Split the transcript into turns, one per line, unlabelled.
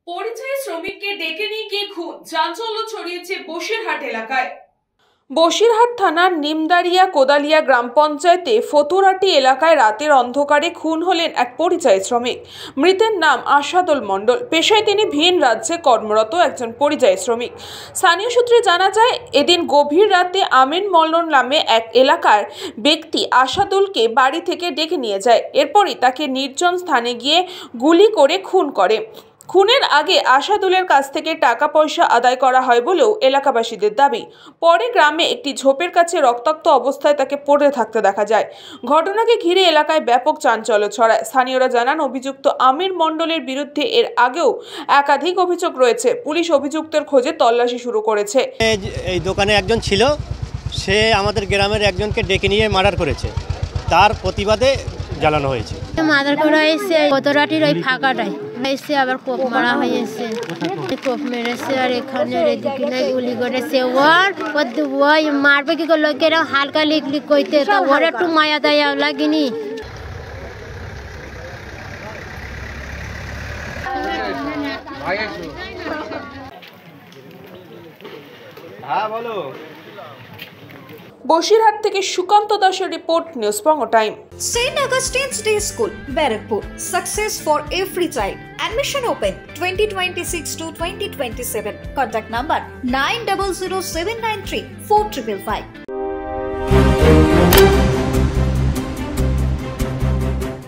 পরিযায়ী শ্রমিককে ডেকে নিয়ে গিয়ে খুন, চাঞ্চল্য ছড়িয়েছে বসিরহাট এলাকায়। বসিরহাট থানার নিমদারিয়া কোদালিয়া গ্রাম পঞ্চায়েতে ফতুরাটি এলাকায় রাতের অন্ধকারে খুন হলেন এক পরিযায়ী শ্রমিক। মৃতের নাম আশাদুল মণ্ডল। পেশায় তিনি ভিন রাজ্যে কর্মরত একজন পরিযায়ী শ্রমিক। স্থানীয় সূত্রে জানা যায়, এদিন গভীর রাতে আমিন মল্লন নামে এক এলাকার ব্যক্তি আশাদুলকে বাড়ি থেকে ডেকে নিয়ে যায়। এরপরই তাকে নির্জন স্থানে গিয়ে গুলি করে খুন করে। খুনের আগে আশাদুলের কাছ থেকে টাকা পয়সা আদায় করা হয় বলেও এলাকাবাসীদের দাবি। পরে গ্রামে একটি ঝোপের কাছে রক্তাক্ত অবস্থায় তাকে পড়ে থাকতে দেখা যায়। ঘটনাকে ঘিরে এলাকায় ব্যাপক চাঞ্চল্য ছড়ায়। স্থানীয়রা জানান, অভিযুক্ত আমির মণ্ডলের বিরুদ্ধে এর আগেও একাধিক অভিযোগ রয়েছে। পুলিশ অভিযুক্তের খোঁজে তল্লাশি শুরু করেছে।
এই দোকানে একজন ছিল, সে আমাদের গ্রামের একজনকে ডেকে নিয়ে মার্ডার করেছে, তার প্রতিবাদে জ্বালানো হয়েছে।
মার্ডার করা হয়েছে কতরাটির ওই ফাঁকাটায় হয়েছে, আবার কোপ মারা হয়েছে, কোপ মেরেছে আর এখানে এদিকে গুলি করেছে। ওই মারবে কি করলো, কেরম হালকা লিক কইতে, তা ওর একটু মায়া দয়া লাগেনি।
হ্যাঁ বলো।
বসিরহাট থেকে সুকান্ত দাসের report, news Banga time.
St. Augustine's Day School, Barakpur. Success for every child. Admission open 2026 to 2027. Contact number 900793 4555.